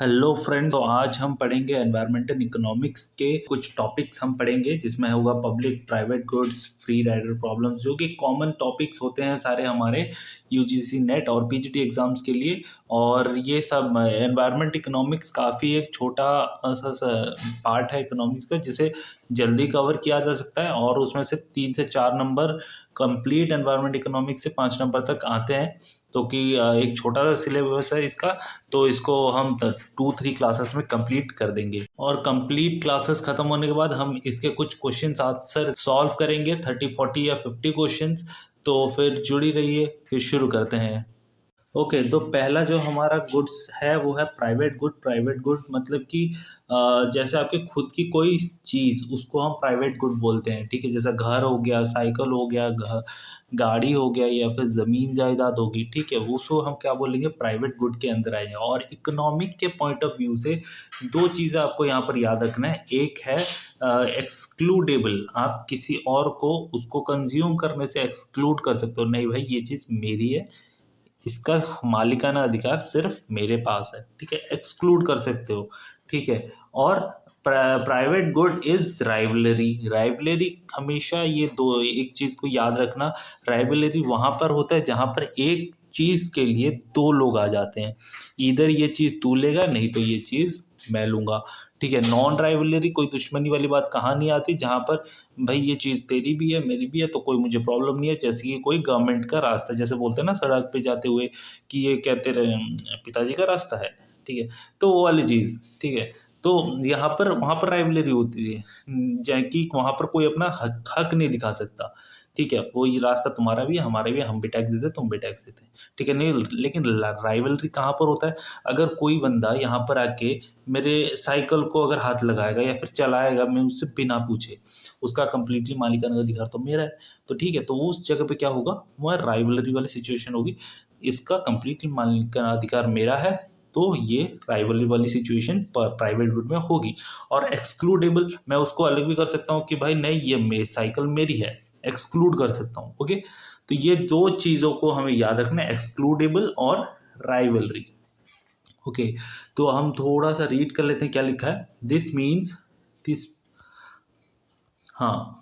Hello friends, तो आज हम पढ़ेंगे एनवायरमेंटल इकोनॉमिक्स के कुछ टॉपिक्स हम पढ़ेंगे जिसमें होगा public private goods, free rider problems, जो कि कॉमन टॉपिक्स होते हैं सारे हमारे यूजीसी नेट और पीजीटी एग्जाम्स के लिए। और ये सब एनवायरमेंट इकोनॉमिक्स काफ़ी एक छोटा सा पार्ट है इकोनॉमिक्स का, जिसे जल्दी कवर किया जा सकता है और उसमें से 3 से 4 नंबर कंप्लीट एनवायरमेंट इकोनॉमिक्स से 5 नंबर तक आते हैं। तो कि एक छोटा सा सिलेबस है इसका, तो इसको हम 2-3 क्लासेस में कंप्लीट कर देंगे और कंप्लीट क्लासेस खत्म होने के बाद हम इसके कुछ क्वेश्चंस आंसर सॉल्व करेंगे, 30, 40 या 50 क्वेश्चंस। तो फिर जुड़ी रहिए, फिर शुरू करते हैं। ओके, तो पहला जो हमारा गुड्स है वो है प्राइवेट गुड। प्राइवेट गुड मतलब कि जैसे आपके खुद की कोई चीज़, उसको हम प्राइवेट गुड बोलते हैं। ठीक है, जैसा घर हो गया, साइकिल हो गया, गाड़ी हो गया, या फिर ज़मीन जायदाद होगी। ठीक है, उसको हम क्या बोलेंगे, प्राइवेट गुड के अंदर आएंगे। और इकोनॉमिक के पॉइंट ऑफ व्यू से दो चीज़ें आपको यहाँ पर याद रखना है। एक है एक्सक्लूडेबल, आप किसी और को उसको कंज्यूम करने से एक्सक्लूड कर सकते हो। नहीं भाई, ये चीज़ मेरी है, इसका मालिकाना अधिकार सिर्फ मेरे पास है। ठीक है, एक्सक्लूड कर सकते हो। ठीक है। और private good is rivalry. Rivalry हमेशा, ये दो एक चीज को याद रखना, राइवलरी वहां पर होता है जहां पर एक चीज के लिए दो लोग आ जाते हैं। इधर ये चीज तू लेगा, नहीं तो ये चीज मैं लूंगा। ठीक है, नॉन राइवलरी, कोई दुश्मनी वाली बात कहाँ नहीं आती, जहां पर भाई ये चीज़ तेरी भी है मेरी भी है, तो कोई मुझे प्रॉब्लम नहीं है। जैसे कि कोई गवर्नमेंट का रास्ता, जैसे बोलते हैं ना सड़क पे जाते हुए कि ये कहते रहे पिताजी का रास्ता है। ठीक है, तो वो वाली चीज़। ठीक है, तो यहाँ पर वहाँ पर राइवलरी होती है, जैसे कि वहाँ पर कोई अपना हक हक नहीं दिखा सकता। ठीक है, वो ये रास्ता तुम्हारा भी है, हमारा भी है, हम भी टैक्स देते, तुम भी टैक्स देते हैं। ठीक है, नहीं, लेकिन राइवलरी कहाँ पर होता है, अगर कोई बंदा यहाँ पर आके मेरे साइकिल को अगर हाथ लगाएगा या फिर चलाएगा मैं उससे बिना पूछे, उसका कंप्लीटली मालिकाना अधिकार तो मेरा है। तो ठीक है, तो उस जगह पे क्या होगा, वह राइवलरी वाली सिचुएशन होगी। इसका कंप्लीटली मालिकाना अधिकार मेरा है, तो ये राइवलरी वाली सिचुएशन प्राइवेट गुड में होगी। और एक्सक्लूडेबल, मैं उसको अलग भी कर सकता हूँ कि भाई नहीं, ये साइकिल मेरी है, एक्सक्लूड कर सकता हूँ। ओके, तो ये दो चीज़ों को हमें याद रखना है, एक्सक्लूडेबल और राइवलरी। ओके, तो हम थोड़ा सा रीड कर लेते हैं क्या लिखा है। दिस मीन्स, दिस, हाँ,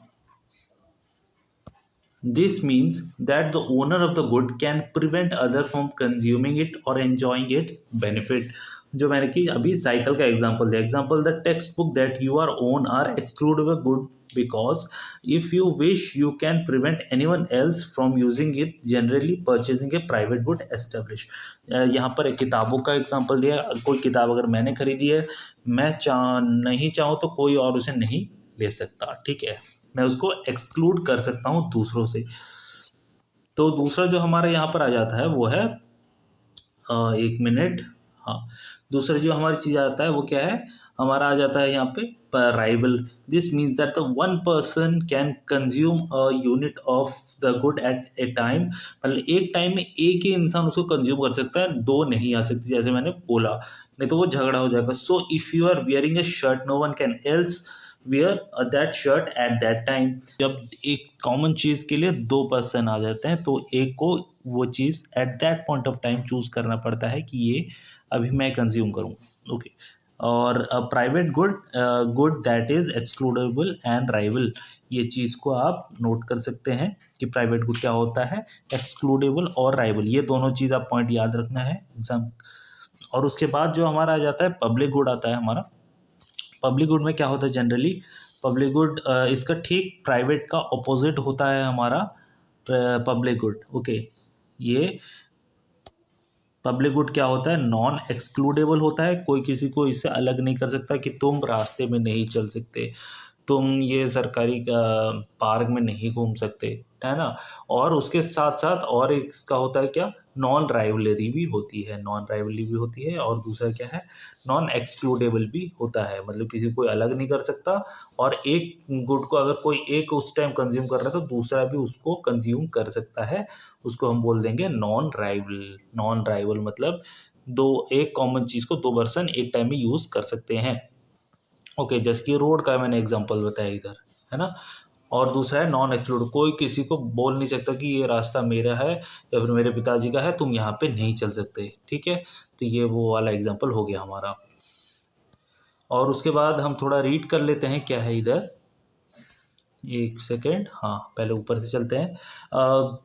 this means that the owner of the good can prevent other from consuming it or enjoying its benefit। जो मैंने कि अभी साइकिल का एग्जांपल दिया, example the text book that you are own are excludable good because if you wish you can prevent anyone else from using it, generally purchasing a private good establish. यहाँ पर एक किताबों का example दिया, कोई किताब अगर मैंने खरीदी है, मैं नहीं चाहूँ तो कोई और उसे नहीं ले सकता। ठीक है, मैं उसको एक्सक्लूड कर सकता हूँ दूसरों से। तो दूसरा जो हमारा यहाँ पर आ जाता है वो है, एक मिनट, हाँ, दूसरा जो हमारी चीज़ आता है वो क्या है, हमारा आ जाता है यहाँ पे rival. This means that the one person can consume a unit of the good at A time. मतलब एक टाइम में एक ही इंसान उसको कंज्यूम कर सकता है, दो नहीं आ सकती, जैसे मैंने बोला, नहीं तो वो झगड़ा हो जाएगा। So if you are wearing a shirt, no one can else wear that shirt at that time. जब एक कॉमन चीज़ के लिए दो पर्सन आ जाते हैं, तो एक को वो चीज़ at that point of time choose करना पड़ता है कि ये अभी मैं कंज्यूम करूँ। ओके, और private good, good that is excludable and rival, ये चीज़ को आप नोट कर सकते हैं कि प्राइवेट गुड क्या होता है, एक्सक्लूडेबल और राइवल, ये दोनों चीज़ आप पॉइंट याद रखना है एग्जाम। और उसके बाद जो हमारा आ जाता है पब्लिक गुड आता है हमारा। पब्लिक गुड में क्या होता है जनरली, पब्लिक गुड इसका ठीक प्राइवेट का ऑपोजिट होता है हमारा पब्लिक गुड। ओके, ये पब्लिक गुड क्या होता है, नॉन एक्सक्लूडेबल होता है, कोई किसी को इससे अलग नहीं कर सकता कि तुम रास्ते में नहीं चल सकते, तुम ये सरकारी पार्क में नहीं घूम सकते, है ना। और उसके साथ साथ और एक इसका होता है क्या, नॉन राइवलरी भी होती है, नॉन राइवलरी भी होती है। और दूसरा क्या है, नॉन एक्सक्लूडेबल भी होता है, मतलब किसी को अलग नहीं कर सकता। और एक गुड को अगर कोई एक उस टाइम कंज्यूम कर रहा है तो दूसरा भी उसको कंज्यूम कर सकता है, उसको हम बोल देंगे नॉन राइवल। नॉन राइवल मतलब दो, एक कॉमन चीज़ को दो पर्सन एक टाइम में यूज़ कर सकते हैं। ओके, जैसे कि रोड का मैंने एग्जांपल बताया इधर, है ना। और दूसरा है नॉन एक्सक्लूड, कोई किसी को बोल नहीं सकता कि ये रास्ता मेरा है या फिर मेरे पिताजी का है, तुम यहाँ पे नहीं चल सकते। ठीक है, तो ये वो वाला एग्जांपल हो गया हमारा। और उसके बाद हम थोड़ा रीड कर लेते हैं क्या है इधर, एक सेकेंड, हाँ पहले ऊपर से चलते हैं।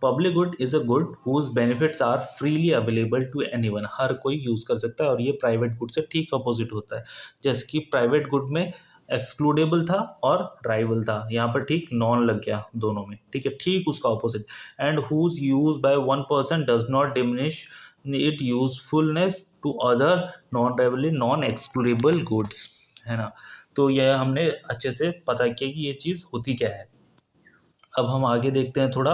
Public good is a good whose benefits are freely available to anyone, हर कोई यूज़ कर सकता है, और ये प्राइवेट गुड से ठीक अपोजिट होता है। जैसे कि प्राइवेट गुड में एक्सक्लूडेबल था और ड्राइवल था, यहाँ पर ठीक नॉन लग गया दोनों में, ठीक है, ठीक उसका opposite. And whose use by one person does not diminish it usefulness to other non rival non excludable goods, है ना। तो यह हमने अच्छे से पता किया कि ये चीज़ होती क्या है। अब हम आगे देखते हैं थोड़ा।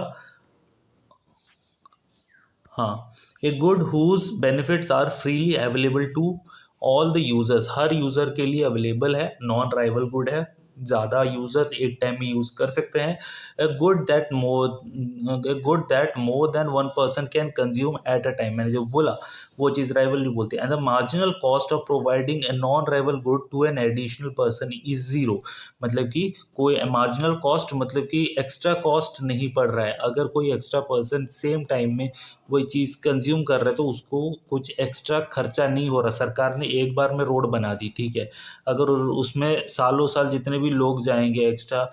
हाँ, a good whose benefits are freely available to all the users, हर यूज़र के लिए अवेलेबल है, नॉन राइवल गुड है, ज़्यादा यूजर्स एक टाइम में यूज़ कर सकते हैं। A good that more than one person can consume at a time, मैंने जो बोला वो चीज़ राइवल भी बोलते हैं। And the marginal cost of providing a non rival good to an additional person is zero, मतलब कि कोई मार्जिनल कॉस्ट मतलब कि एक्स्ट्रा कॉस्ट नहीं पड़ रहा है। अगर कोई एक्स्ट्रा पर्सन सेम टाइम में वही चीज़ कंज्यूम कर रहा है तो उसको कुछ एक्स्ट्रा खर्चा नहीं हो रहा। सरकार ने एक बार में रोड बना दी, ठीक है, अगर उसमें सालों साल जितने भी लोग जाएंगे एक्स्ट्रा,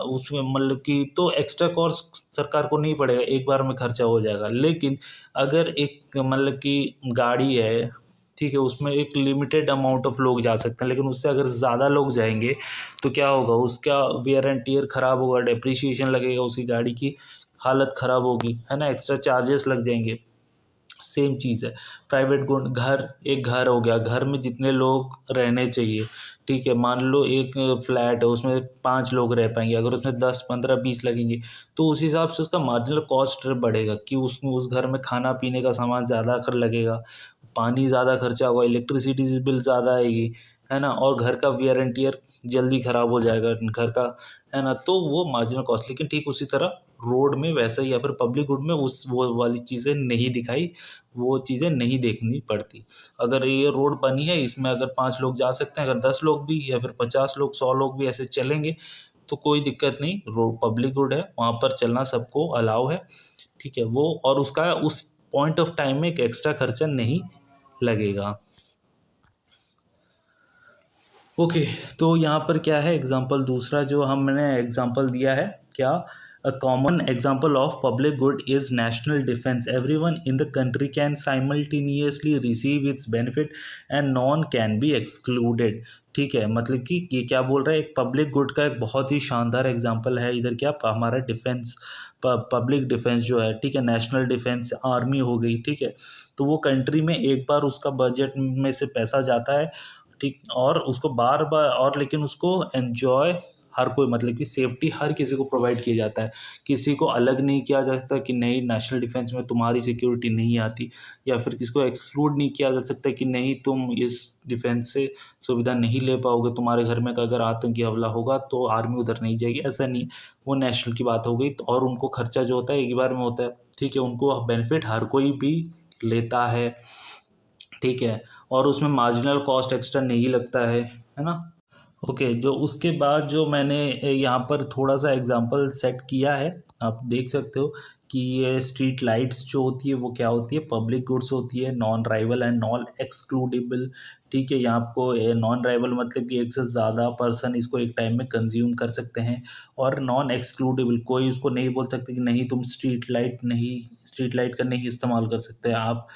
उसमें मतलब कि तो एक्स्ट्रा कॉस्ट सरकार को नहीं पड़ेगा, एक बार में खर्चा हो जाएगा। लेकिन अगर एक मतलब कि गाड़ी है, ठीक है, उसमें एक लिमिटेड अमाउंट ऑफ लोग जा सकते हैं, लेकिन उससे अगर ज़्यादा लोग जाएंगे तो क्या होगा, उसका वेयर एंड टीयर खराब होगा, डेप्रिसिएशन लगेगा, उसकी गाड़ी की हालत ख़राब होगी, है ना, एक्स्ट्रा चार्जेस लग जाएंगे। सेम चीज़ है प्राइवेट गुड, घर एक घर हो गया, घर में जितने लोग रहने चाहिए, ठीक है, मान लो एक फ्लैट है उसमें 5 लोग रह पाएंगे, अगर उसमें 10 15 20 लगेंगे तो उस हिसाब से उसका मार्जिनल कॉस्ट बढ़ेगा कि उसमें उस घर में खाना पीने का सामान ज़्यादा कर लगेगा, पानी ज़्यादा खर्चा होगा, इलेक्ट्रिसिटी बिल ज़्यादा आएगी, है ना, और घर का वियर एंड टियर जल्दी ख़राब हो जाएगा घर का, है ना, तो वो मार्जिनल कॉस्ट। लेकिन ठीक उसी तरह रोड में वैसा ही या फिर पब्लिक गुड में उस वो वाली चीज़ें नहीं दिखाई, वो चीज़ें नहीं देखनी पड़ती। अगर ये रोड बनी है, इसमें अगर 5 लोग जा सकते हैं, अगर 10 लोग भी या फिर 50 लोग 100 लोग भी ऐसे चलेंगे तो कोई दिक्कत नहीं, रोड पब्लिक गुड है, वहाँ पर चलना सबको अलाउ है, ठीक है वो, और उसका उस पॉइंट ऑफ टाइम में एक एक्स्ट्रा खर्चा नहीं लगेगा। ओके, तो यहाँ पर क्या है एग्जाम्पल दूसरा जो हमने एग्जाम्पल दिया है क्या, a common example of public good is national defence, everyone in the country can simultaneously receive it's benefit and non can be excluded, ठीक है, मतलब कि ये क्या बोल रहा है, एक पब्लिक गुड का एक बहुत ही शानदार एग्जाम्पल है इधर क्या, हमारा डिफेंस, पब्लिक डिफेंस जो है, ठीक है, नेशनल डिफेंस आर्मी हो गई, ठीक है, तो वो कंट्री में एक बार उसका बजट में से पैसा जाता है, ठीक, और उसको बार बार, और लेकिन उसको एन्जॉय हर कोई, मतलब कि सेफ्टी हर किसी को प्रोवाइड किया जाता है, किसी को अलग नहीं किया जा सकता कि नहीं नेशनल डिफेंस में तुम्हारी सिक्योरिटी नहीं आती, या फिर किसी को एक्सक्लूड नहीं किया जा सकता कि नहीं तुम इस डिफेंस से सुविधा नहीं ले पाओगे, तुम्हारे घर में अगर आतंकी हमला होगा तो आर्मी उधर नहीं जाएगी, ऐसा नहीं, वो नेशनल की बात हो गई। तो और उनको खर्चा जो होता है एक ही बार में होता है, ठीक है, उनको बेनिफिट हर कोई भी लेता है, ठीक है, और उसमें मार्जिनल कॉस्ट एक्स्ट्रा नहीं लगता है ना। ओके, जो उसके बाद जो मैंने यहाँ पर थोड़ा सा एग्जांपल सेट किया है, आप देख सकते हो कि ये स्ट्रीट लाइट्स जो होती है वो क्या होती है, पब्लिक गुड्स होती है, non rival and non excludable, ठीक है, यहाँ आपको नॉन राइवल मतलब कि एक से ज़्यादा पर्सन इसको एक टाइम में कंज्यूम कर सकते हैं, और नॉन एक्सक्लूडेबल कोई उसको नहीं बोल सकते कि नहीं तुम स्ट्रीट लाइट का नहीं इस्तेमाल कर सकते, आप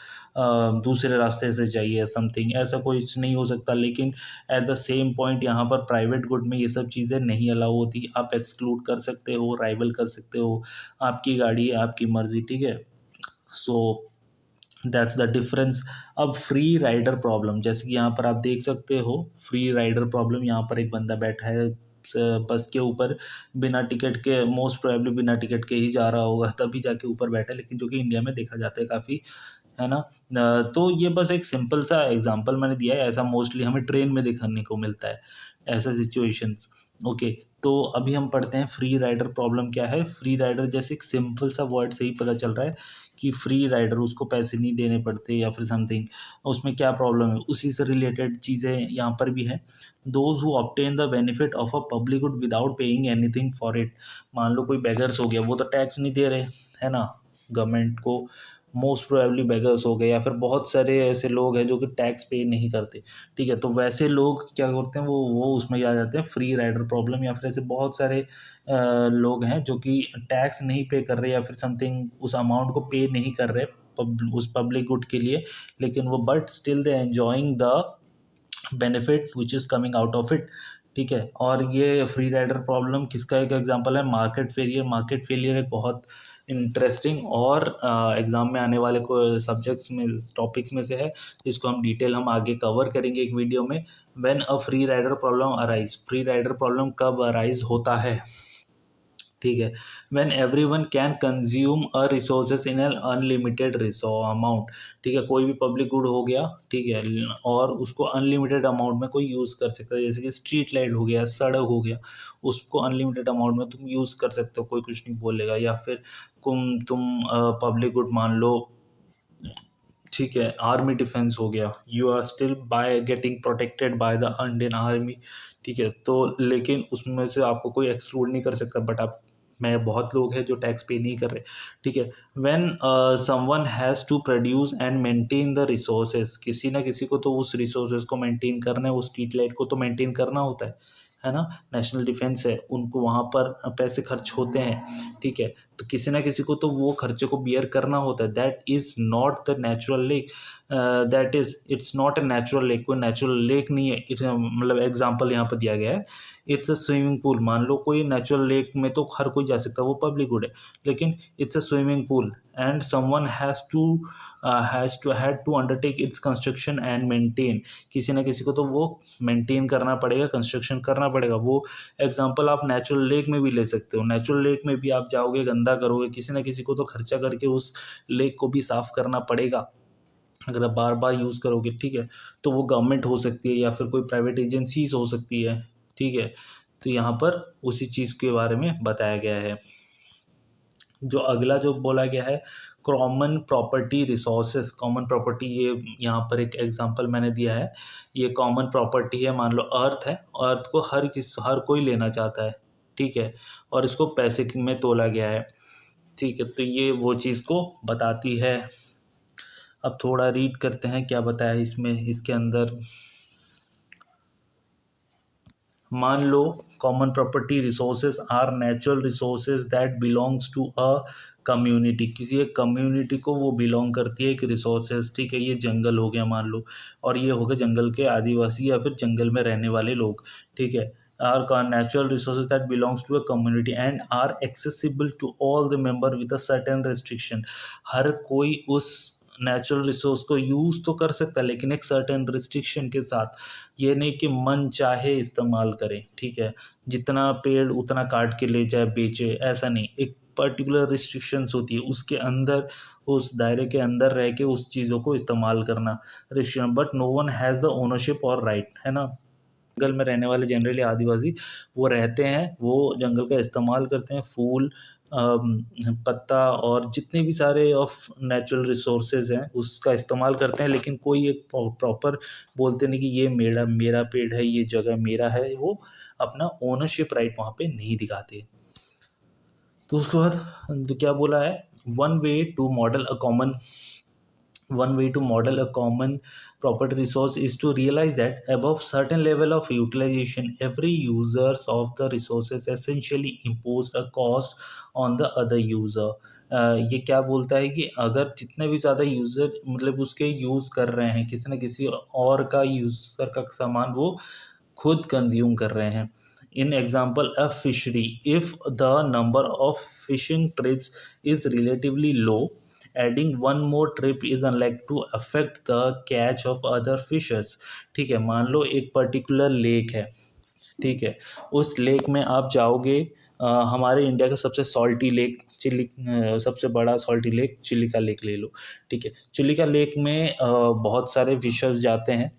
दूसरे रास्ते से जाइए, समथिंग ऐसा कोई नहीं हो सकता। लेकिन एट द सेम पॉइंट यहाँ पर प्राइवेट गुड में ये सब चीज़ें नहीं अलाउ होती, आप एक्सक्लूड कर सकते हो, राइवल कर सकते हो, आपकी गाड़ी है, आपकी मर्जी, ठीक है, सो दैट्स द डिफरेंस। अब फ्री राइडर प्रॉब्लम, जैसे कि यहाँ पर आप देख सकते हो फ्री राइडर प्रॉब्लम, यहाँ पर एक बंदा बैठा है बस के ऊपर, बिना टिकट के, मोस्ट प्रोबेबली बिना टिकट के ही जा रहा होगा तभी जाके ऊपर बैठा है, लेकिन जो कि इंडिया में देखा जाता है काफ़ी, है ना। तो ये बस एक सिंपल सा एग्जांपल मैंने दिया है, ऐसा मोस्टली हमें ट्रेन में देखने को मिलता है ऐसा सिचुएशंस। ओके, तो अभी हम पढ़ते हैं फ्री राइडर प्रॉब्लम क्या है। फ्री राइडर जैसे एक सिंपल सा वर्ड से ही पता चल रहा है कि फ्री राइडर, उसको पैसे नहीं देने पड़ते या फिर समथिंग, उसमें क्या प्रॉब्लम है, उसी से रिलेटेड चीज़ें यहाँ पर भी हैं। Those who obtain the benefit of a public good without paying anything for it, मान लो कोई बेगर्स हो गया, वो तो टैक्स नहीं दे रहे, है ना, गवर्नमेंट को, मोस्ट प्रोबेबली बेगर्स हो गए, या फिर बहुत सारे ऐसे लोग हैं जो कि टैक्स पे नहीं करते, ठीक है। तो वैसे लोग क्या करते हैं, वो उसमें आ जाते हैं फ्री राइडर प्रॉब्लम, या फिर ऐसे बहुत सारे लोग हैं जो कि टैक्स नहीं पे कर रहे, या फिर समथिंग उस अमाउंट को पे नहीं कर रहे उस पब्लिक गुड के लिए, लेकिन वो but still they enjoying the benefit which is coming out of it, ठीक है। और ये फ्री राइडर प्रॉब्लम किसका एक एग्जांपल है, मार्केट फेलियर। मार्केट फेलियर एक बहुत इंटरेस्टिंग और एग्ज़ाम में आने वाले को सब्जेक्ट्स में टॉपिक्स में से है, जिसको हम आगे कवर करेंगे एक वीडियो में। When a free rider problem arise, free rider problem कब अराइज होता है, ठीक है। When everyone can consume a resources in an unlimited amount, ठीक है। कोई भी पब्लिक गुड हो गया, ठीक है, और उसको अनलिमिटेड अमाउंट में कोई यूज़ कर सकता है, जैसे कि स्ट्रीट लाइट हो गया, सड़क हो गया, उसको अनलिमिटेड अमाउंट में तुम यूज़ कर सकते हो, कोई कुछ नहीं बोलेगा। या फिर तुम पब्लिक गुड मान लो, ठीक है, आर्मी डिफेंस हो गया, you are still by getting protected by the Indian army, ठीक है। तो लेकिन उसमें से आपको कोई एक्सक्लूड नहीं कर सकता, बट आप में बहुत लोग हैं जो टैक्स पे नहीं कर रहे, ठीक है। When someone has to produce and maintain the resources, किसी ना किसी को तो उस रिसोर्सेज को मेंटेन करना है, वो स्ट्रीट लाइट को तो मेंटेन करना होता है ना। नेशनल डिफेंस है, उनको वहाँ पर पैसे खर्च होते हैं, ठीक है। तो किसी ना किसी को तो वो खर्चे को बियर करना होता है। That is not the natural lake, that is it's not a natural lake, कोई नेचुरल लेक नहीं है। मतलब एग्जांपल यहाँ पर दिया गया है, इट्स अ स्विमिंग पूल। मान लो कोई नेचुरल लेक में तो हर कोई जा सकता है, वो पब्लिक गुड है, लेकिन it's a swimming pool and someone had to undertake its construction and maintain, किसी ना किसी को तो वो मेंटेन करना पड़ेगा, कंस्ट्रक्शन करना पड़ेगा। वो एग्जांपल आप नेचुरल लेक में भी ले सकते हो। नेचुरल लेक में भी आप जाओगे, गंदा करोगे, किसी ना किसी को तो खर्चा करके उस लेक को भी साफ करना पड़ेगा। अगर आप बार बार यूज़ करोगे, ठीक है, तो वो गवर्नमेंट हो सकती है या फिर कोई प्राइवेट एजेंसीज हो सकती है, ठीक है। तो यहाँ पर उसी चीज़ के बारे में बताया गया है। जो अगला जो बोला गया है, common property resources. Common property, ये यहाँ पर एक एग्जांपल मैंने दिया है, ये कॉमन प्रॉपर्टी है। मान लो अर्थ है, अर्थ को हर कोई लेना चाहता है, ठीक है, और इसको पैसे में तोला गया है, ठीक है। तो ये वो चीज़ को बताती है। अब थोड़ा रीड करते हैं क्या बताया इसमें, इसके अंदर। मान लो common property resources are natural resources that belongs to a community, किसी एक कम्युनिटी को वो बिलोंग करती है एक रिसोर्सेज, ठीक है। ये जंगल हो गया मान लो, और ये हो गए जंगल के आदिवासी या फिर जंगल में रहने वाले लोग, ठीक है। Are natural resources that belongs to a community and are accessible to all the member with a certain restriction, हर कोई उस नेचुरल रिसोर्स को यूज़ तो कर सकता है, लेकिन एक सर्टेन रिस्ट्रिक्शन के साथ। ये नहीं कि मन चाहे इस्तेमाल करें, ठीक है, जितना पेड़ उतना काट के ले जाए बेचे, ऐसा नहीं। एक पर्टिकुलर रिस्ट्रिक्शंस होती है, उसके अंदर, उस दायरे के अंदर रह के उस चीज़ों को इस्तेमाल करना restriction. But no one has the ownership और राइट, है ना। जंगल में रहने वाले जनरली आदिवासी वो रहते हैं, वो जंगल का इस्तेमाल करते हैं, फूल, पत्ता और जितने भी सारे ऑफ नेचुरल रिसोर्सेज हैं उसका इस्तेमाल करते हैं, लेकिन कोई एक प्रॉपर बोलते नहीं कि ये मेरा मेरा पेड़ है, ये जगह मेरा है, वो अपना ओनरशिप राइट वहाँ पे नहीं दिखाते। तो उसके बाद तो क्या बोला है, one way to model a common one way to model a common property resource is to realize that above certain level of utilization every users of the resources essentially impose a cost on the other user। ये क्या बोलता है कि अगर जितने भी ज़्यादा user मतलब उसके यूज़ कर रहे हैं, किसी न किसी और का यूज़र का सामान वो खुद कंज्यूम कर रहे हैं। In example a fishery, if the number of fishing trips is relatively low, adding one more trip is unlike to affect the catch of other fishers, ठीक है। मान लो एक पर्टिकुलर लेक है, ठीक है, उस लेक में आप जाओगे, हमारे इंडिया का सबसे सॉल्टी लेक सबसे बड़ा सॉल्टी लेक चिलिका लेक ले लो, ठीक है। चिलिका लेक में बहुत सारे फिशर्स जाते हैं,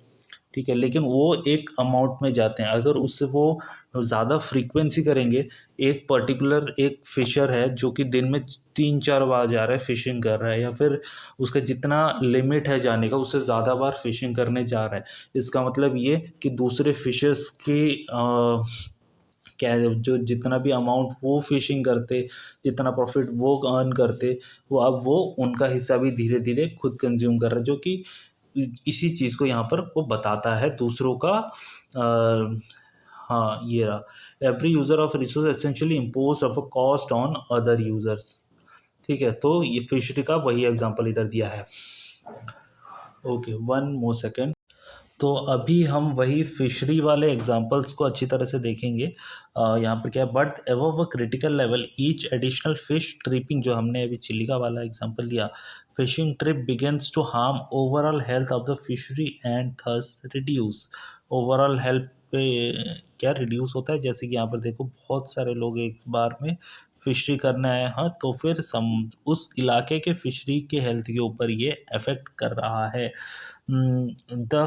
ठीक है, लेकिन वो एक अमाउंट में जाते हैं। अगर उससे वो ज़्यादा फ्रीक्वेंसी करेंगे, एक पर्टिकुलर एक फ़िशर है जो कि दिन में 3-4 बार जा रहा है, फ़िशिंग कर रहा है, या फिर उसका जितना लिमिट है जाने का उससे ज़्यादा बार फ़िशिंग करने जा रहा है। इसका मतलब ये कि दूसरे फ़िशर्स की क्या जो जितना भी अमाउंट वो फिशिंग करते, जितना प्रॉफिट वो अर्न करते, वो अब वो उनका हिस्सा भी धीरे धीरे खुद कंज्यूम कर रहे हैं, जो कि इसी चीज़ को यहाँ पर वो बताता है दूसरों का। हाँ, ये रहा, every user of resource essentially impose of a cost on other users. ठीक है, तो ये फिशरी का वही एग्जांपल इधर दिया है। Okay, one more second. तो अभी हम वही फिशरी वाले एग्जांपल्स को अच्छी तरह से देखेंगे। यहाँ पर क्या है, but above a critical level each additional fish tripping, जो हमने अभी चिलिका वाला एग्जांपल लिया, fishing trip begins to harm overall health of the fishery and thus reduce. Overall health पे क्या रिड्यूस होता है, जैसे कि यहाँ पर देखो बहुत सारे लोग एक बार में फिशरी करने आए हैं, तो फिर उस इलाके के फिशरी के हेल्थ के ऊपर ये अफेक्ट कर रहा है। The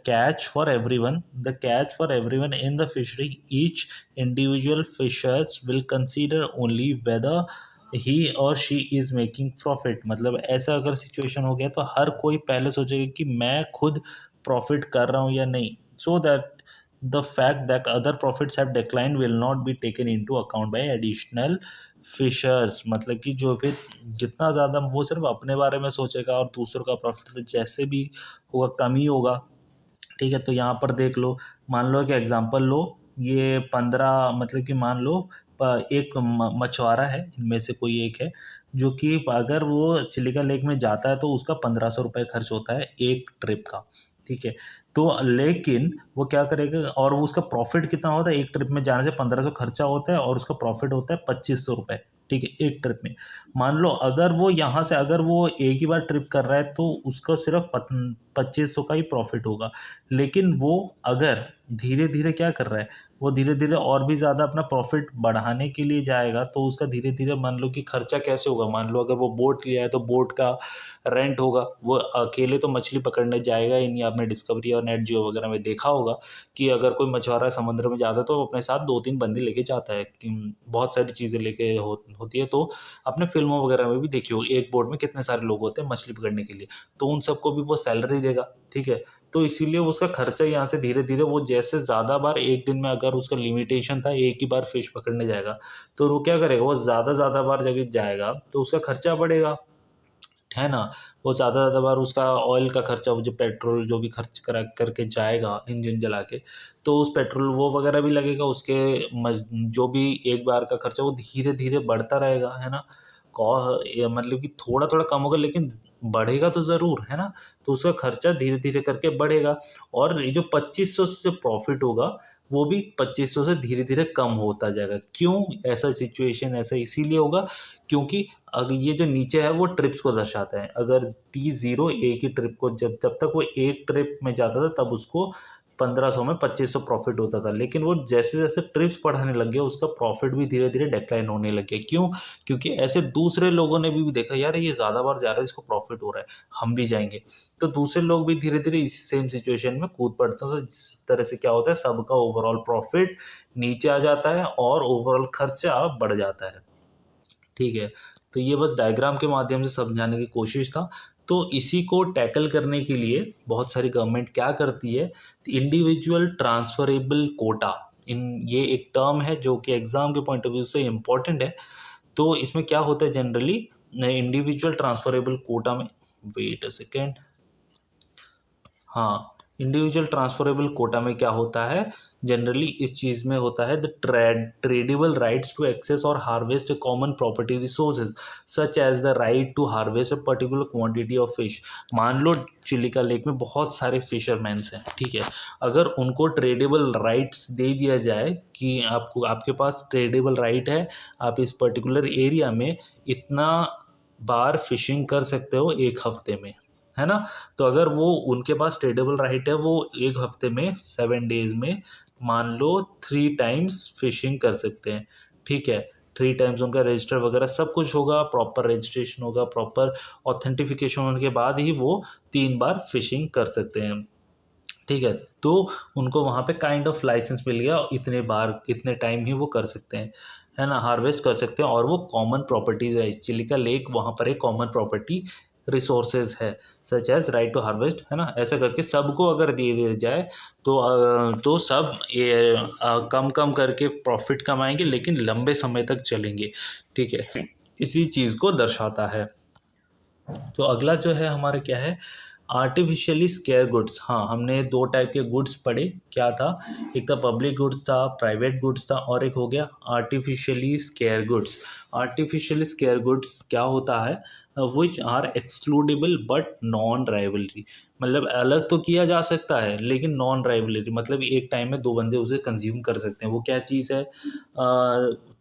catch for everyone, the catch for everyone in the fishery, each individual fishers will consider only whether he or she is making profit। मतलब ऐसा अगर सिचुएशन हो गया तो हर कोई पहले सोचेगा कि मैं खुद प्रॉफिट कर रहा हूँ या नहीं, so that the fact that other profits have declined will not be taken into account by additional fishers. मतलब कि जो फिर जितना ज़्यादा वो सिर्फ अपने बारे में सोचेगा और दूसरों का प्रॉफिट तो जैसे भी होगा कम ही होगा। ठीक है, तो यहाँ पर देख लो, मान लो कि एग्जांपल लो, ये 15 मतलब कि मान लो एक मछुआरा है, इनमें से कोई एक है, जो कि अगर वो चिलिका लेक में जाता है तो उसका 1500 रुपये खर्च होता है एक ट्रिप का। ठीक है, तो लेकिन वो क्या करेगा, और वो उसका प्रॉफिट कितना होता है, एक ट्रिप में जाने से 1500 खर्चा होता है और उसका प्रॉफिट होता है 2500 रुपये। ठीक है, एक ट्रिप में। मान लो अगर वो यहाँ से अगर वो एक ही बार ट्रिप कर रहा है तो उसका सिर्फ 2500 का ही प्रॉफिट होगा। लेकिन वो अगर धीरे धीरे क्या कर रहा है, वो धीरे धीरे और भी ज़्यादा अपना प्रॉफिट बढ़ाने के लिए जाएगा, तो उसका धीरे धीरे मान लो कि खर्चा कैसे होगा। मान लो अगर वो बोट लिया है तो बोट का रेंट होगा, वो अकेले तो मछली पकड़ने जाएगा ही नहीं। आपने डिस्कवरी और नेट जियो वगैरह में देखा होगा कि अगर कोई मछुआरा समुद्र में जाता है तो वो अपने साथ 2-3 बंदे लेके जाता है, कि बहुत सारी चीज़ें लेके होती है। तो आपने फिल्मों वगैरह में भी देखी होगी, एक बोट में कितने सारे लोग होते हैं मछली पकड़ने के लिए, तो उन सबको भी वो सैलरी देगा। ठीक है, तो इसीलिए उसका खर्चा यहाँ से धीरे धीरे, वो जैसे ज़्यादा बार एक दिन में अगर उसका लिमिटेशन था एक ही बार फिश पकड़ने जाएगा, तो वो क्या करेगा, वो ज़्यादा बार जगह जाएगा तो उसका खर्चा बढ़ेगा, है ना। वो ज़्यादा बार उसका ऑयल का खर्चा, वो जो पेट्रोल जो भी खर्च करा करके जाएगा इंजन जला के, तो उस पेट्रोल वो वगैरह भी लगेगा, उसके जो भी एक बार का खर्चा वो धीरे धीरे बढ़ता रहेगा, है ना। मतलब कि थोड़ा थोड़ा कम होगा लेकिन बढ़ेगा तो ज़रूर, है ना। तो उसका खर्चा धीरे धीरे करके बढ़ेगा, और ये जो 2500 से जो प्रॉफिट होगा वो भी 2500 से धीरे धीरे कम होता जाएगा। क्यों ऐसा सिचुएशन ऐसा इसीलिए होगा क्योंकि अगर ये जो नीचे है वो ट्रिप्स को दर्शाता है। अगर T0 एक ही ट्रिप को, जब जब तक वो एक ट्रिप में जाता था तब उसको 1500 में 2500 प्रॉफिट होता था, लेकिन वो जैसे जैसे ट्रिप्स बढ़ाने लग गया उसका प्रॉफिट भी धीरे धीरे डिक्लाइन होने लग गया। क्यों? क्योंकि ऐसे दूसरे लोगों ने भी देखा, यार ये ज़्यादा बार जा रहा है, इसको प्रॉफिट हो रहा है, हम भी जाएंगे। तो दूसरे लोग भी धीरे धीरे इसी सेम सिचुएशन में कूद पड़ते हैं, तो इस तरह से क्या होता है, सबका ओवरऑल प्रॉफिट नीचे आ जाता है और ओवरऑल खर्चा बढ़ जाता है। ठीक है, तो ये बस डायग्राम के माध्यम से समझाने की कोशिश था। तो इसी को टैकल करने के लिए बहुत सारी गवर्नमेंट क्या करती है, इंडिविजुअल ट्रांसफरेबल कोटा, इन ये एक टर्म है जो कि एग्जाम के पॉइंट ऑफ व्यू से इम्पोर्टेंट है। तो इसमें क्या होता है जनरली, इंडिविजुअल ट्रांसफरेबल कोटा में, वेट अ सेकेंड, हाँ, इंडिविजुअल ट्रांसफरेबल कोटा में क्या होता है, जनरली इस चीज़ में होता है the tradable rights to access और harvest common property resources such as the right to harvest a particular quantity of fish. मान लो चिलिका लेक में बहुत सारे फिशरमैन्स हैं, ठीक है, अगर उनको ट्रेडेबल राइट्स दे दिया जाए कि आपको, आपके पास ट्रेडेबल राइट है, आप इस पर्टिकुलर एरिया में इतना बार फिशिंग कर सकते हो एक हफ्ते में, है ना। तो अगर वो उनके पास ट्रेडेबल राइट है, वो एक हफ्ते में 7 डेज में मान लो 3 टाइम्स फिशिंग कर सकते हैं। ठीक है, 3 टाइम्स उनका रजिस्टर वगैरह सब कुछ होगा, प्रॉपर रजिस्ट्रेशन होगा, प्रॉपर ऑथेंटिफिकेशन होने के बाद ही वो 3 बार फिशिंग कर सकते हैं। ठीक है, तो उनको वहाँ पे काइंड ऑफ लाइसेंस मिल गया, इतने बार इतने टाइम ही वो कर सकते हैं, है ना, हार्वेस्ट कर सकते हैं। और वो कॉमन प्रॉपर्टीज है, चिलिका लेक वहाँ पर एक कॉमन प्रॉपर्टी रिसोर्सेज है, such as right to harvest, है ना। ऐसा करके सबको अगर दे दिया जाए तो सब ये कम कम करके प्रॉफिट कमाएंगे, लेकिन लंबे समय तक चलेंगे, ठीक है। इसी चीज़ को दर्शाता है। तो अगला जो है हमारा क्या है, आर्टिफिशियली स्केयर गुड्स। हाँ, हमने दो टाइप के गुड्स पढ़े, क्या था, एक था पब्लिक गुड्स था, प्राइवेट गुड्स था, और एक हो गया artificially scare goods. Artificially scare goods क्या होता है, which are excludable but non rivalry. मतलब अलग तो किया जा सकता है लेकिन नॉन राइवलरी, मतलब एक टाइम में दो बंदे उसे कंज्यूम कर सकते हैं। वो क्या चीज़ है,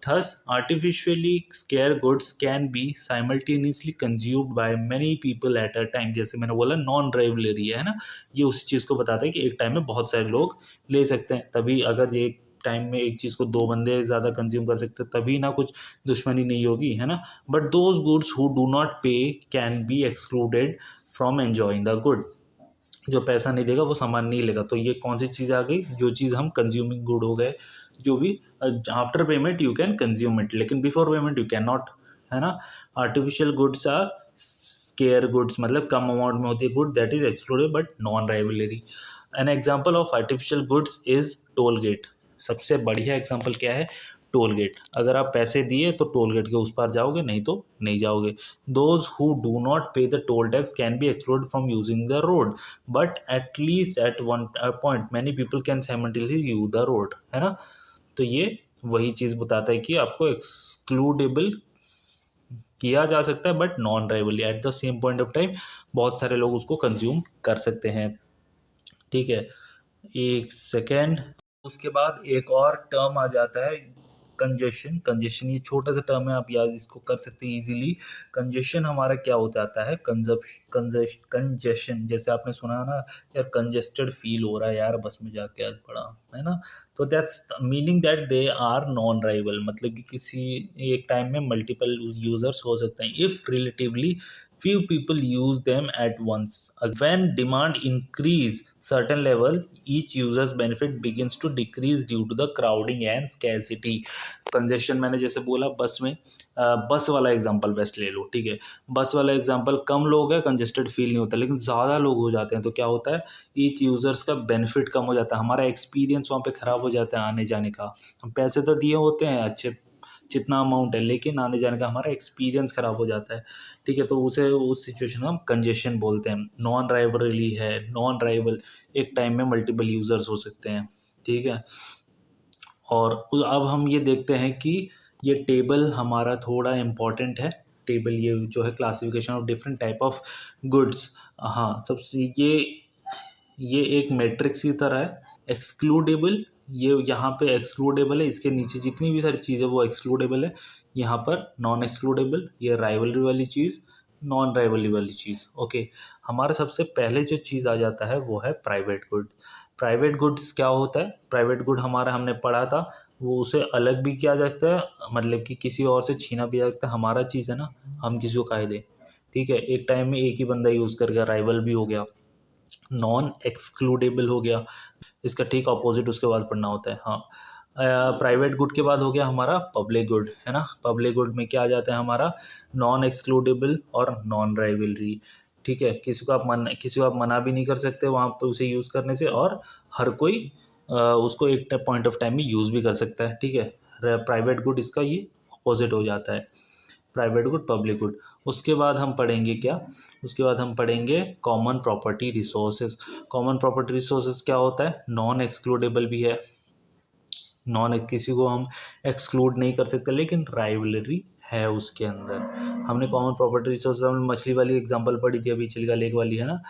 thus artificially scarce goods can be simultaneously consumed by many people at a time। जैसे मैंने बोला नॉन राइवलरी है ना, ये उस चीज़ को बताता है कि एक टाइम में बहुत सारे लोग ले सकते हैं। तभी अगर ये टाइम में एक चीज़ को दो बंदे ज़्यादा कंज्यूम कर सकते हैं तभी ना कुछ दुश्मनी नहीं होगी, है ना। But those goods who do not pay can be excluded from enjoying the good. जो पैसा नहीं देगा वो सामान नहीं लेगा। तो ये कौन सी चीज़ आ गई, जो चीज़ हम कंज्यूमिंग गुड हो गए, जो भी after payment you can consume it, लेकिन before payment you can not, है ना। Artificial goods are scarce goods, मतलब कम अमाउंट में होती है good that is excluded but non rivalry. An example of artificial goods is toll gate. सबसे बढ़िया एग्जाम्पल क्या है, टोल गेट। अगर आप पैसे दिए तो टोल गेट के उस पार जाओगे, नहीं तो नहीं जाओगे। दोज हु डू नॉट पे the toll tax can be excluded from using the road, but at least at one point many people can simultaneously use the road, है ना। तो ये वही चीज़ बताता है कि आपको एक्सक्लूडेबल किया जा सकता है but non rivalry, at the same point of time बहुत सारे लोग उसको कंज्यूम कर सकते हैं, ठीक है। एक सेकेंड, उसके बाद एक और टर्म आ जाता है कंजेशन। कंजेशन ये छोटा सा टर्म है, आप याद इसको कर सकते हैं इजीली। कंजेशन हमारा क्या हो जाता है, कंजेशन, जैसे आपने सुना ना यार, कंजेस्टेड फील हो रहा है यार बस में जाके आज पड़ा, है ना। तो that's meaning that they are non rival, मतलब कि किसी एक टाइम में मल्टीपल यूजर्स हो सकते हैं if relatively few people use them at once. When demand increase certain level, each user's benefit begins to decrease due to the crowding and scarcity. Congestion मैंने जैसे बोला बस में, बस वाला एग्जांपल बेस्ट ले लो, ठीक है। बस वाला एग्जांपल, कम लोग हैं कंजेस्टेड फील नहीं होता, लेकिन ज़्यादा लोग हो जाते हैं तो क्या होता है, ईच यूज़र्स का बेनिफिट कम हो जाता है, हमारा एक्सपीरियंस वहाँ पे ख़राब हो जाता है आने जाने का। हम पैसे तो दिए होते हैं अच्छे जितना अमाउंट है, लेकिन आने जाने का हमारा एक्सपीरियंस ख़राब हो जाता है, ठीक है। तो उसे उस सिचुएशन को हम कंजेशन बोलते हैं। नॉन राइवलरी है, नॉन राइवल एक टाइम में मल्टीपल यूज़र्स हो सकते हैं, ठीक है। और अब हम ये देखते हैं कि ये टेबल हमारा थोड़ा इम्पॉर्टेंट है। टेबल ये जो है classification of different type of goods. हाँ, सबसे ये एक मैट्रिक्स की तरह है। एक्सक्लूडेबल, ये यहाँ पे एक्सक्लूडेबल है, इसके नीचे जितनी भी सारी चीज़ है वो एक्सक्लूडेबल है। यहाँ पर नॉन एक्सक्लूडेबल, ये राइवलरी वाली चीज़, नॉन राइवलरी वाली चीज़, ओके। हमारा सबसे पहले जो चीज़ आ जाता है वो है प्राइवेट गुड। प्राइवेट गुड्स क्या होता है, प्राइवेट गुड हमारा हमने पढ़ा था, वो उसे अलग भी किया जा सकता है, मतलब कि किसी और से छीना भी जा सकता है। हमारा चीज़ है ना, हम किसी को काहे दें, ठीक है। एक टाइम में एक ही बंदा यूज़ कर गया, राइवल भी हो गया। नॉन एक्सक्लूडेबल हो गया, इसका ठीक अपोजिट उसके बाद पढ़ना होता है। हाँ, प्राइवेट गुड के बाद हो गया हमारा पब्लिक गुड, है ना। पब्लिक गुड में क्या आ जाता है हमारा, नॉन एक्सक्लूडेबल और नॉन राइवलरी, ठीक है। किसी को आप मना भी नहीं कर सकते वहाँ पर उसे यूज़ करने से, और हर कोई उसको एक पॉइंट ऑफ टाइम में यूज़ भी कर सकता है, ठीक है। प्राइवेट गुड इसका ये अपोजिट हो जाता है, प्राइवेट गुड पब्लिक गुड। उसके बाद हम पढ़ेंगे क्या, उसके बाद हम पढ़ेंगे common property resources. Common property resources क्या होता है, नॉन एक्सक्लूडेबल भी है, नॉन किसी को हम एक्सक्लूड नहीं कर सकते, लेकिन राइवलरी है उसके अंदर। हमने कॉमन प्रॉपर्टी रिसोर्स, हमने मछली वाली एग्जांपल पढ़ी थी अभी, चिल्का लेक वाली, है ना।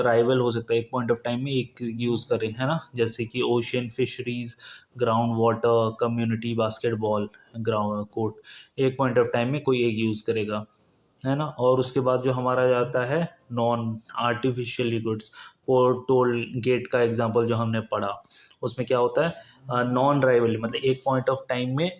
राइवल हो सकता है एक पॉइंट ऑफ टाइम में एक यूज़ करें, है ना, जैसे कि ocean fisheries, ground water, community basketball ground court, एक पॉइंट ऑफ टाइम में कोई एक यूज़ करेगा, है ना। और उसके बाद जो हमारा जाता है नॉन आर्टिफिशियली गुड्स, और टोल गेट का एग्जांपल जो हमने पढ़ा, उसमें क्या होता है, नॉन ड्राइवेबल, मतलब एक पॉइंट ऑफ टाइम में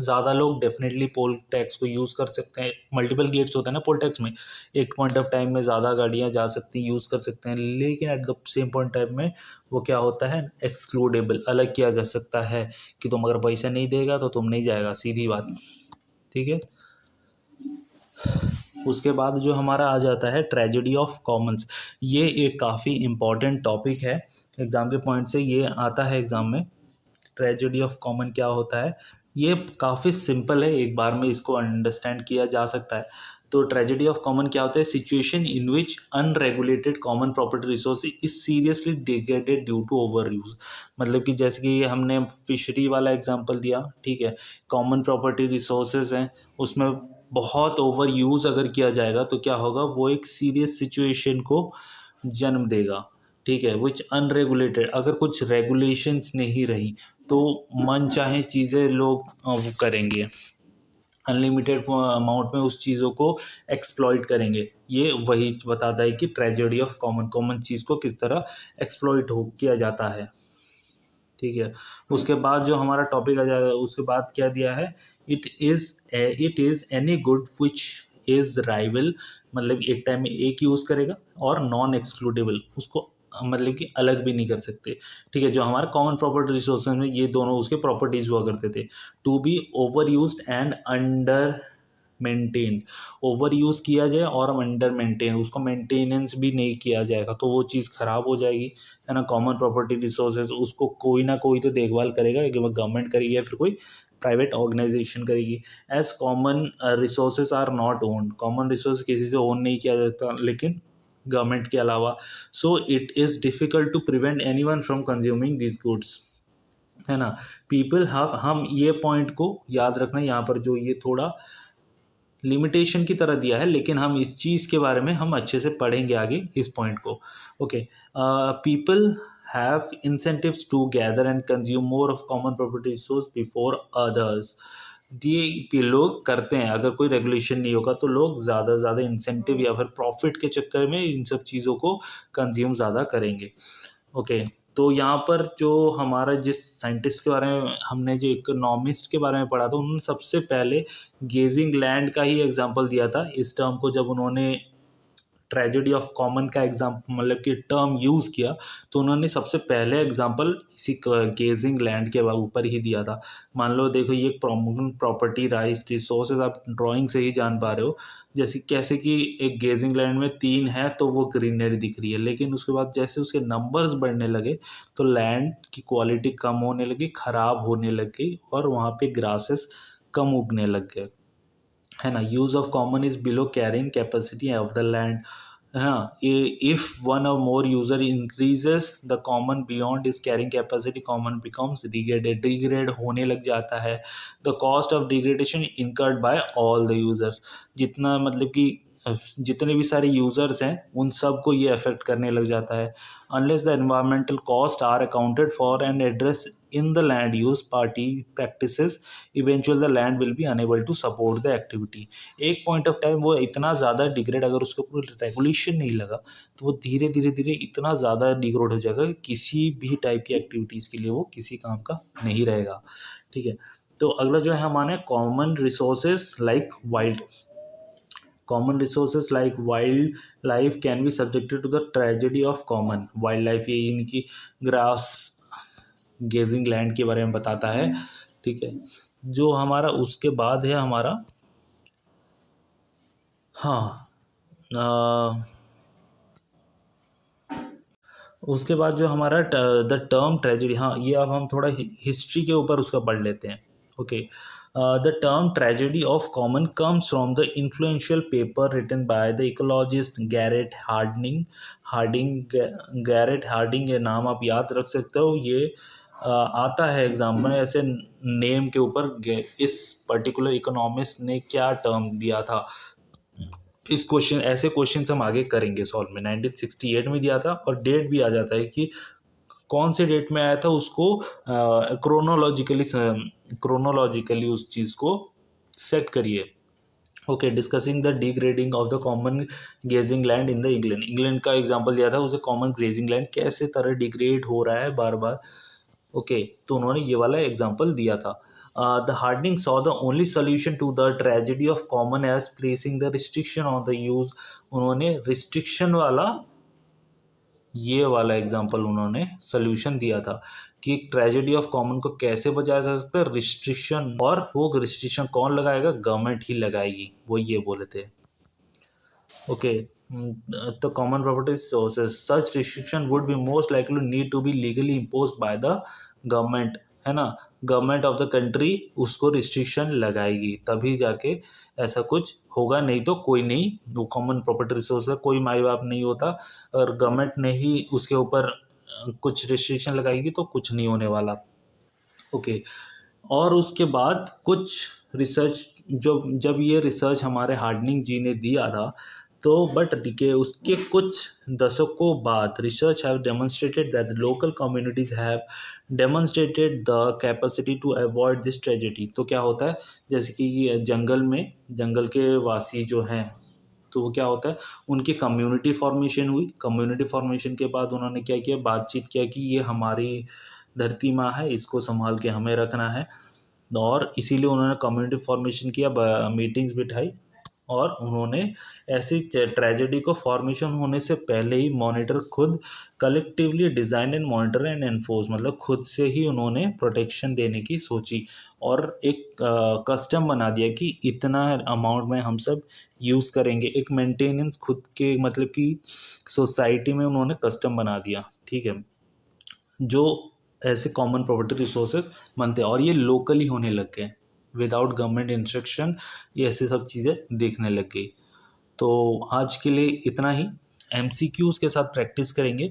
ज़्यादा लोग डेफिनेटली पोल टैक्स को यूज़ कर सकते हैं। मल्टीपल गेट्स होते हैं ना पोल टैक्स में, एक पॉइंट ऑफ टाइम में ज़्यादा गाड़ियाँ जा सकती हैं, यूज़ कर सकते हैं, लेकिन eight the same point time में वो क्या होता है, एक्सक्लूडेबल, अलग किया जा सकता है कि तुम अगर पैसा नहीं देगा तो तुम नहीं जाएगा, सीधी बात, ठीक है। उसके बाद जो हमारा आ जाता है ट्रेजेडी ऑफ कॉमन्स। ये एक काफ़ी इम्पॉर्टेंट टॉपिक है, एग्ज़ाम के पॉइंट से ये आता है एग्ज़ाम में। ट्रेजेडी ऑफ कॉमन क्या होता है, ये काफ़ी सिंपल है, एक बार में इसको अंडरस्टैंड किया जा सकता है। तो ट्रेजेडी ऑफ कॉमन क्या होता है, situation in which unregulated common property resource is seriously degraded due to over use. मतलब कि जैसे कि हमने फिशरी वाला एग्जांपल दिया, ठीक है, कॉमन प्रॉपर्टी रिसोर्सेज हैं, उसमें बहुत ओवर यूज़ अगर किया जाएगा तो क्या होगा, वो एक सीरियस सिचुएशन को जन्म देगा, ठीक है, विच अनरेगुलेटेड, अगर कुछ रेगुलेशंस नहीं रही तो मन चाहे चीज़ें लोग वो करेंगे, अनलिमिटेड अमाउंट में उस चीज़ों को एक्सप्लॉइट करेंगे। ये वही बताता है कि ट्रेजेडी ऑफ कॉमन चीज़ को किस तरह एक्सप्लॉइट हो किया जाता है, ठीक है। उसके बाद जो हमारा टॉपिक आ जाएगा, उसके बाद क्या दिया है, it is any good which is rival, मतलब एक टाइम में एक यूज़ करेगा, और नॉन एक्सक्लूडेबल, उसको मतलब कि अलग भी नहीं कर सकते, ठीक है। जो हमारे कॉमन प्रॉपर्टी रिसोर्सेज में ये दोनों उसके प्रॉपर्टीज हुआ करते थे, to be over use and under maintain, over use किया जाए और अंडर मेंटेन, उसको मेंटेनेंस भी नहीं किया जाएगा तो वो चीज़ ख़राब हो जाएगी, है ना। कॉमन प्रॉपर्टी रिसोर्सेज उसको कोई ना कोई तो देखभाल करेगा, कि वह गवर्नमेंट करेगी या फिर कोई प्राइवेट ऑर्गेनाइजेशन करेगी। As common resources are not owned, common resource किसी से ओन नहीं किया जाता लेकिन गवर्नमेंट के अलावा, so it is difficult to prevent anyone from consuming this goods, है ना। पीपल हैव, हम ये पॉइंट को याद रखना, यहाँ पर जो ये थोड़ा लिमिटेशन की तरह दिया है, लेकिन हम इस चीज़ के बारे में हम अच्छे से पढ़ेंगे आगे इस पॉइंट को। Okay, people have incentives to gather and consume more of common property resource before others. ये लोग करते हैं, अगर कोई रेगुलेशन नहीं होगा तो लोग ज़्यादा से ज़्यादा इंसेंटिव या फिर प्रॉफिट के चक्कर में इन सब चीज़ों को कंज्यूम ज़्यादा करेंगे। ओके, तो यहाँ पर जो हमारा जिस साइंटिस्ट के बारे में हमने, जो इकोनॉमिस्ट के बारे में पढ़ा था, उन्होंने सबसे पहले गेजिंग लैंड का ही एग्जांपल दिया था। इस टर्म को जब उन्होंने ट्रेजेडी ऑफ कॉमन का एग्जाम मतलब कि टर्म यूज़ किया, तो उन्होंने सबसे पहले एग्जांपल इसी गेजिंग लैंड के ऊपर ही दिया था। मान लो देखो, ये एक प्रॉपर्टी राइट्स रिसोर्सेज आप ड्राइंग से ही जान पा रहे हो, जैसे कैसे कि एक गेजिंग लैंड में 3 है तो वो ग्रीनरी दिख रही है, लेकिन उसके बाद जैसे उसके नंबर्स बढ़ने लगे तो लैंड की क्वालिटी कम होने लगी, ख़राब होने लगी, और वहाँ पे ग्रासेस कम उगने लग गए, है ना। Use of common is below carrying capacity of the land, हाँ, if one or more user increases the common beyond is carrying capacity, common becomes degraded, degrade होने लग जाता है। The cost of degradation incurred by all the users, जितना मतलब कि जितने भी सारे यूजर्स हैं उन सब को ये अफेक्ट करने लग जाता है। Unless the environmental cost are accounted for and address in the land use party practices, eventual the land will be unable to support the activity. एक पॉइंट ऑफ टाइम वो इतना ज़्यादा डिग्रेड, अगर उसके ऊपर रेगुलेशन नहीं लगा तो वो धीरे धीरे धीरे इतना ज़्यादा डिग्रेड हो जाएगा कि किसी भी टाइप की एक्टिविटीज़ के लिए वो किसी काम का नहीं रहेगा, ठीक है। तो अगला जो है हमारे common resources like wild, common resources like wildlife can be subjected to the tragedy of common wildlife, ये इनकी ग्रास गेजिंग लैंड के बारे में बताता है, ठीक है। जो हमारा उसके बाद है हमारा, हाँ, उसके बाद जो हमारा द टर्म ट्रेजेडी, हाँ, ये अब हम थोड़ा हिस्ट्री के ऊपर उसका पढ़ लेते हैं। Okay, the term tragedy of common comes from the influential paper written by the ecologist Garrett Hardin Garrett Hardin, ये नाम आप याद रख सकते हो, ये आता है एग्जाम में ऐसे नेम के ऊपर। इस पर्टिकुलर इकोनॉमिस्ट ने क्या टर्म दिया था, इस क्वेश्चन, ऐसे क्वेश्चन हम आगे करेंगे सॉल्व में। 1968 में दिया था, और डेट भी आ जाता है कि कौन से डेट में आया था, उसको क्रोनोलॉजिकली उस चीज़ को सेट करिए। Okay, discussing the degrading of the common grazing land in the England का एग्जांपल दिया था, उसे कॉमन ग्रेजिंग लैंड कैसे तरह डिग्रेड हो रहा है बार बार। ओके, तो उन्होंने ये वाला एग्जांपल दिया था। The Hardin saw the only solution to the tragedy of common as placing the restriction on the use, उन्होंने रिस्ट्रिक्शन वाला, ये वाला एग्जांपल उन्होंने सोल्यूशन दिया था कि ट्रेजेडी ऑफ कॉमन को कैसे बचाया जा सकता है, रिस्ट्रिक्शन, और वो रिस्ट्रिक्शन कौन लगाएगा, गवर्नमेंट ही लगाएगी, वो ये बोले थे। ओके, तो common property resources such restriction would be most likely need to be legally impose by the government, है ना। गवर्नमेंट ऑफ द कंट्री उसको रिस्ट्रिक्शन लगाएगी, तभी जाके ऐसा कुछ होगा, नहीं तो कोई नहीं। वो कॉमन प्रॉपर्टी रिसोर्स का कोई माई बाप नहीं होता, और गवर्नमेंट ने ही उसके ऊपर कुछ रिस्ट्रिक्शन लगाएगी तो कुछ नहीं होने वाला। ओके, और उसके बाद कुछ रिसर्च, जो जब ये रिसर्च हमारे हार्डनिंग जी ने दिया था, तो बट के उसके कुछ दशकों बाद research have demonstrated that local communities have demonstrated the capacity to avoid this tragedy. तो क्या होता है, जैसे कि जंगल में, जंगल के वासी जो हैं, तो वो क्या होता है, उनकी कम्युनिटी फॉर्मेशन हुई। कम्युनिटी फॉर्मेशन के बाद उन्होंने क्या किया, बातचीत किया कि ये हमारी धरती माँ है, इसको संभाल के हमें रखना है। और इसीलिए उन्होंने कम्युनिटी फॉर्मेशन किया, मीटिंग्स बिठाई, और उन्होंने ऐसी ट्रेजेडी को फॉर्मेशन होने से पहले ही मॉनिटर खुद collectively design and monitor and enforce, मतलब खुद से ही उन्होंने प्रोटेक्शन देने की सोची, और एक कस्टम बना दिया कि इतना अमाउंट में हम सब यूज़ करेंगे। एक मेंटेनेंस खुद के, मतलब कि सोसाइटी में उन्होंने कस्टम बना दिया, ठीक है, जो ऐसे कॉमन प्रॉपर्टी रिसोर्सेज बनते हैं, और ये लोकली होने लग गए विदाउट गवर्नमेंट इंस्ट्रक्शन। ये ऐसे सब चीज़ें देखने लग गई। तो आज के लिए इतना ही। एमसीक्यूज़ के साथ प्रैक्टिस करेंगे,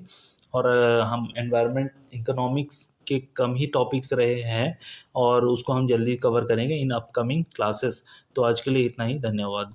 और हम एनवायरनमेंट इकोनॉमिक्स के कम ही टॉपिक्स रहे हैं, और उसको हम जल्दी कवर करेंगे इन अपकमिंग क्लासेस। तो आज के लिए इतना ही, धन्यवाद।